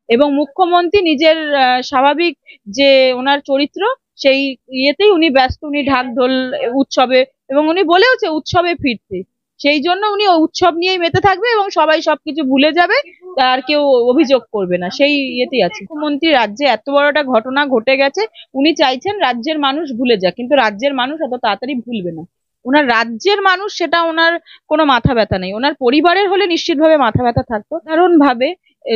এবং মুখ্যমন্ত্রী নিজের স্বাভাবিক যে ওনার চরিত্র সেই ইয়েতেই উনি ব্যস্ত, উনি ঢাক ঢোল উৎসবে, এবং উনি বলেওছে উৎসবে ফিরতে, সেই জন্য উনি ওই উৎসব নিয়েই মেতে থাকবে এবং সবাই সবকিছু ভুলে যাবে, আর কেউ অভিযোগ করবে না, সেই ইয়েতেই আছে। মুখ্যমন্ত্রী রাজ্যে এত বড় একটা ঘটনা ঘটে গেছে, উনি চাইছেন রাজ্যের মানুষ ভুলে যাক, কিন্তু রাজ্যের মানুষ এত তাড়াতাড়ি ভুলবে না। ওনার রাজ্যের মানুষ সেটা ওনার কোনো মাথা ব্যথা নেই, ওনার পরিবারের হলে নিশ্চিতভাবে মাথা ব্যথা থাকতো। সাধারণ ভাবে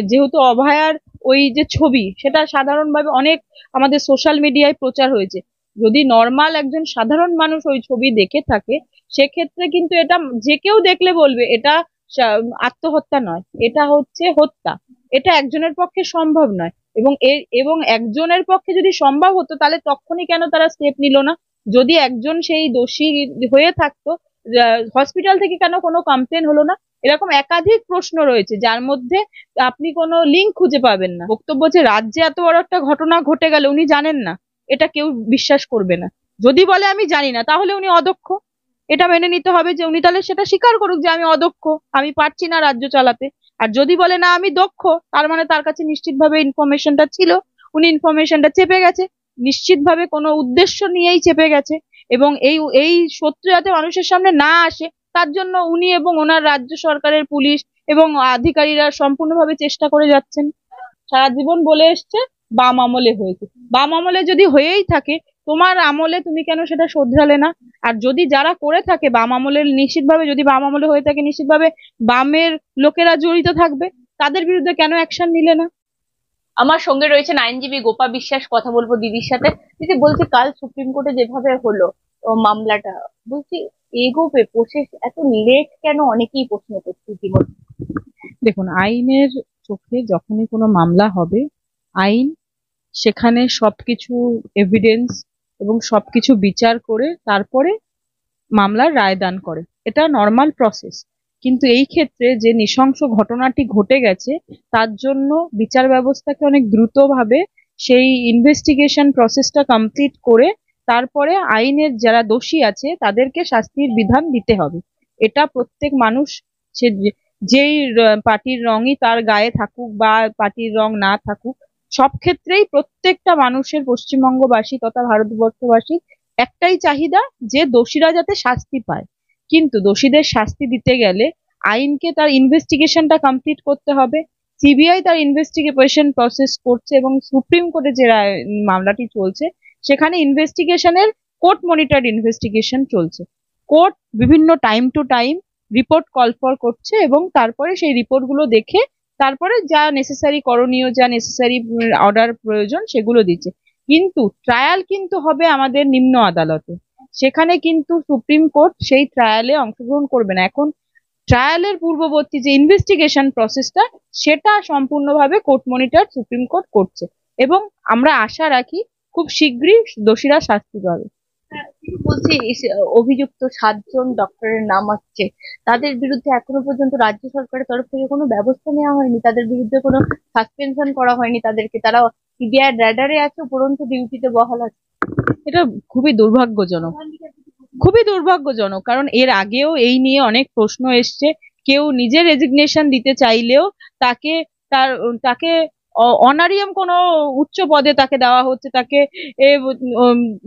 যেহেতু অভয়ার ওই যে ছবি, সেটা সাধারণভাবে অনেক আমাদের সোশ্যাল মিডিয়ায় প্রচার হয়েছে, যদি নর্মাল একজন সাধারণ মানুষ ওই ছবি দেখে থাকে, সেক্ষেত্রে কিন্তু এটা যে কেউ দেখলে বলবে এটা আত্মহত্যা নয়, এটা হচ্ছে হত্যা, এটা একজনের পক্ষে সম্ভব নয়। এবং একজনের পক্ষে যদি সম্ভব হতো তাহলে তখনই কেন তারা স্টেপ নিল না? যদি একজন সেই দোষী হয়ে থাকতো, হসপিটাল থেকে কেন কোনো কমপ্লেন হলো না? এরকম একাধিক প্রশ্ন রয়েছে যার মধ্যে আপনি কোনো লিঙ্ক খুঁজে পাবেন না। বক্তব্য যে রাজ্যে এত বড় একটা ঘটনা ঘটে গেল উনি জানেন না, এটা কেউ বিশ্বাস করবে না। যদি বলে আমি জানি না, তাহলে উনি অদক্ষ, এটা মেনে নিতে হবে যে উনি তাহলে সেটা স্বীকার করুক যে আমি অদক্ষ, আমি পারছি না রাজ্য চালাতে। আর যদি বলে না আমি দক্ষ, তার মানে তার কাছে নিশ্চিতভাবে ইনফরমেশনটা ছিল, উনি ইনফরমেশনটা চেপে গেছে, নিশ্চিতভাবে কোনো উদ্দেশ্য নিয়েই চেপে গেছে, এবং এই এই সত্য যাতে মানুষের সামনে না আসে তার জন্য উনি এবং ওনার রাজ্য সরকারের পুলিশ এবং আধিকারিকরা সম্পূর্ণভাবে চেষ্টা করে যাচ্ছেন। সারা জীবন বলে এসছে বাম আমলে হয়েছে, বাম আমলে যদি হয়েই থাকে, তোমার আমলে তুমি কেন সেটা শোধরালে না? আর যদি যারা করে থাকে বাম আমলের, নিশ্চিতভাবে যদি বাম আমলে হয়ে থাকে, নিশ্চিতভাবে বামের লোকেরা জড়িত থাকবে, তাদের বিরুদ্ধে কেন অ্যাকশন নিলে না? আমার সঙ্গে রয়েছেন আইনজীবী গোপা বিশ্বাস, কথা বলবো দিদির সাথে। দিদি, বলছি কাল সুপ্রিম কোর্টে যেভাবে হলো মামলাটা, বলছি এগোবে প্রসেস এত লেট কেন, অনেকেই প্রশ্ন করছে ইতিমধ্যে। দেখুন, আইনের চোখে যখনই কোনো মামলা হবে, আইন সেখানে সবকিছু এভিডেন্স এবং সবকিছু বিচার করে তারপরে মামলার রায়দান করে, এটা নর্মাল প্রসেস। কিন্তু এই ক্ষেত্রে যে নৃশংস ঘটনাটি ঘটে গেছে, তার জন্য বিচার ব্যবস্থাকে অনেক দ্রুতভাবে সেই ইনভেস্টিগেশন প্রসেসটা কমপ্লিট করে তারপরে আইনের যারা দোষী আছে তাদেরকে শাস্তির বিধান দিতে হবে। এটা প্রত্যেক মানুষ, সে যেই পার্টির রঙই তার গায়ে থাকুক বা পার্টির রং না থাকুক, সব ক্ষেত্রেই প্রত্যেকটা মানুষের, পশ্চিমবঙ্গবাসী তথা ভারতবর্ষবাসী একটাই চাহিদা যে দোষীরা যাতে শাস্তি পায়। কিন্তু দোষীদের শাস্তি দিতে গেলে আইনকে তার ইনভেস্টিগেশনটা কমপ্লিট করতে হবে। সিবিআই তার ইনভেস্টিগেশন প্রসেস করছে এবং সুপ্রিম কোর্টে যে মামলাটি চলছে সেখানে ইনভেস্টিগেশনের কোর্ট মনিটর্ড ইনভেস্টিগেশন চলছে। কোর্ট বিভিন্ন time to time report call for করছে এবং তারপরে সেই রিপোর্ট গুলো দেখে তারপরে যা নেসেসারি করণীয়, যা নেসেসারি অর্ডার প্রয়োজন সেগুলো দিচ্ছে। কিন্তু ট্রায়াল কিন্তু হবে আমাদের নিম্ন আদালতে, সেখানে কিন্তু সুপ্রিম কোর্ট সেই ট্রায়ালে অংশগ্রহণ করবে না। এখন ট্রায়ালের পূর্ববর্তী যে ইনভেস্টিগেশন প্রসেসটা, সেটা সম্পূর্ণভাবে কোর্ট মনিটর সুপ্রিম কোর্ট করছে, এবং আমরা আশা রাখি খুব শীঘ্রই দোষীরা শাস্তি পাবে। বলছি অভিযুক্ত 7 জন ডক্টরের নাম আসছে, তাদের বিরুদ্ধে এখনো পর্যন্ত রাজ্য সরকারের তরফ থেকে কোনো ব্যবস্থা নেওয়া হয়নি, তাদের বিরুদ্ধে কোনো সাসপেনশন করা হয়নি তাদেরকে, তারা সিবিআই র্যাডারে আছে, উপরন্তু ডিউটিতে বহাল আছে। এটা খুবই দুর্ভাগ্যজনক, খুবই দুর্ভাগ্যজনক, কারণ এর আগেও এই নিয়ে অনেক প্রশ্ন এসছে। কেউ নিজে রেজিগনেশন দিতে চাইলেও তাকে তার তাকে অনারিয়াম কোনো উচ্চ পদে তাকে দেওয়া হচ্ছে, তাকে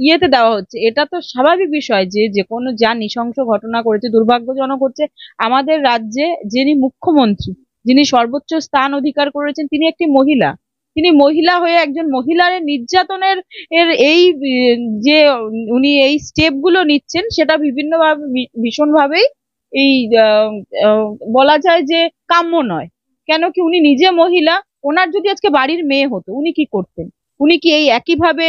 ইয়েতে দেওয়া হচ্ছে। এটা তো স্বাভাবিক বিষয় যে যে কোনো যা নৃশংস ঘটনা করেছে, দুর্ভাগ্যজনক হচ্ছে আমাদের রাজ্যে যিনি মুখ্যমন্ত্রী, যিনি সর্বোচ্চ স্থান অধিকার করেছেন, তিনি একটি মহিলা। তিনি মহিলা হয়ে একজন মহিলার নির্যাতনের এই যে উনি এই স্টেপ গুলো নিচ্ছেন, সেটা বিভিন্নভাবে ভীষণভাবেই এই বলা যায় যে কাম্য নয়। কেন কি, উনি নিজে মহিলা, ওনার যদি আজকে বাড়ির মেয়ে হতো উনি কি করতেন? উনি কি এই একইভাবে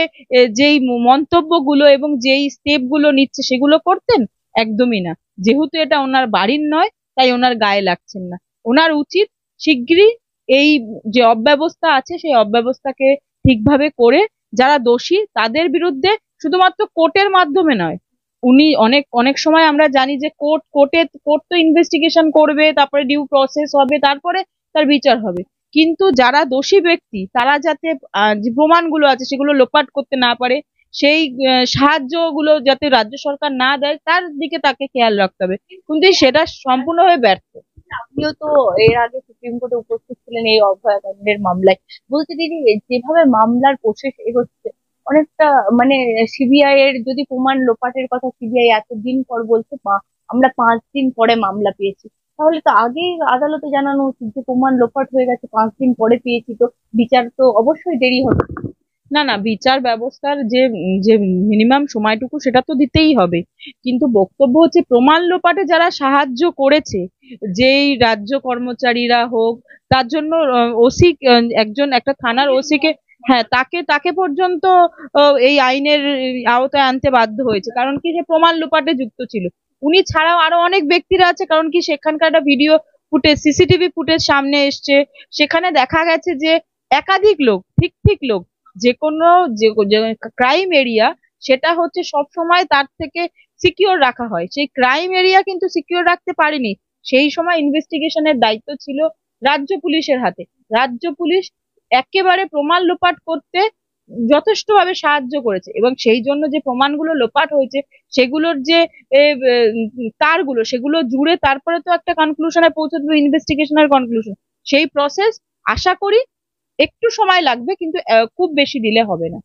যেই মন্তব্যগুলো এবং যেই স্টেপ গুলো নিচ্ছে সেগুলো করতেন? একদমই না। যেহেতু এটা ওনার বাড়ির নয়, তাই ওনার গায়ে লাগছেন না। ওনার উচিত শিগগিরই এই যে অব্যবস্থা আছে সেই অব্যবস্থাকে ঠিকভাবে করে যারা দোষী তাদের বিরুদ্ধে শুধুমাত্র কোর্টের মাধ্যমে নয়, উনি অনেক অনেক সময় আমরা জানি যে কোর্ট তো ইনভেস্টিগেশন করবে, তারপরে ডিউ প্রসেস হবে, তারপরে তার বিচার হবে। কিন্তু যারা দোষী ব্যক্তি তারা যাতে যে প্রমাণগুলো আছে সেগুলো লোপাট করতে না পারে, সেই সাহায্যগুলো যাতে রাজ্য সরকার না দেয় তার দিকে তাকে খেয়াল রাখতে হবে, কিন্তু সেটা সম্পূর্ণভাবে ব্যর্থ। আপনিও তো এর আগে সুপ্রিম কোর্টে উপস্থিত ছিলেন এই অভয়াকাণ্ডের মামলায়। বলছি দিদি, যেভাবে মামলার প্রসেস এগোচ্ছে, অনেকটা মানে সিবিআই এর যদি প্রমাণ লোপাটের কথা সিবিআই এতদিন পর বলছে, আমরা 5 দিন পরে মামলা পেয়েছি, তাহলে তো আগেই আদালতে জানানো উচিত যে প্রমাণ লোপাট হয়ে গেছে, 5 দিন পরে পেয়েছি, তো বিচার তো অবশ্যই দেরি হবে। না না, বিচার ব্যবস্থার যে যে মিনিমাম সময়টুকু সেটা তো দিতেই হবে, কিন্তু বক্তব্য হচ্ছে প্রমাণ লোপাটে যারা সাহায্য করেছে, যেই রাজ্য কর্মচারীরা হোক, তার জন্য ওসি, একজন একটা থানার ওসি কে, হ্যাঁ, তাকে তাকে পর্যন্ত এই আইনের আওতায় আনতে বাধ্য হয়েছে, কারণ কি সে প্রমাণ লোপাটে যুক্ত ছিল। উনি ছাড়াও আরো অনেক ব্যক্তিরা আছে, কারণ কি সেখানকার একটা ভিডিও ফুটেজ, সিসিটিভি ফুটেজ সামনে এসছে, সেখানে দেখা গেছে যে একাধিক লোক, ঠিক ঠিক লোক, যে কোনো যে ক্রাইম এরিয়া, সেটা হচ্ছে সব সময় তার থেকে সিকিউর রাখা হয়, সেই ক্রাইম এরিয়া কিন্তু সিকিউর রাখতে পারেনি। সেই সময় ইনভেস্টিগেশনের দায়িত্ব ছিল রাজ্য পুলিশের হাতে। রাজ্য পুলিশ একেবারে প্রমাণ লোপাট করতে যথেষ্টভাবে সাহায্য করেছে, এবং সেই জন্য যে প্রমাণগুলো লোপাট হয়েছে, সেগুলোর যে এ, তারগুলো, সেগুলো জুড়ে তারপরে তো একটা কনক্লুশনে পৌঁছে দেবে, ইনভেস্টিগেশনের কনক্লুশন। সেই প্রসেস আশা করি একটু সময় লাগবে, কিন্তু খুব বেশি দিলে হবে না।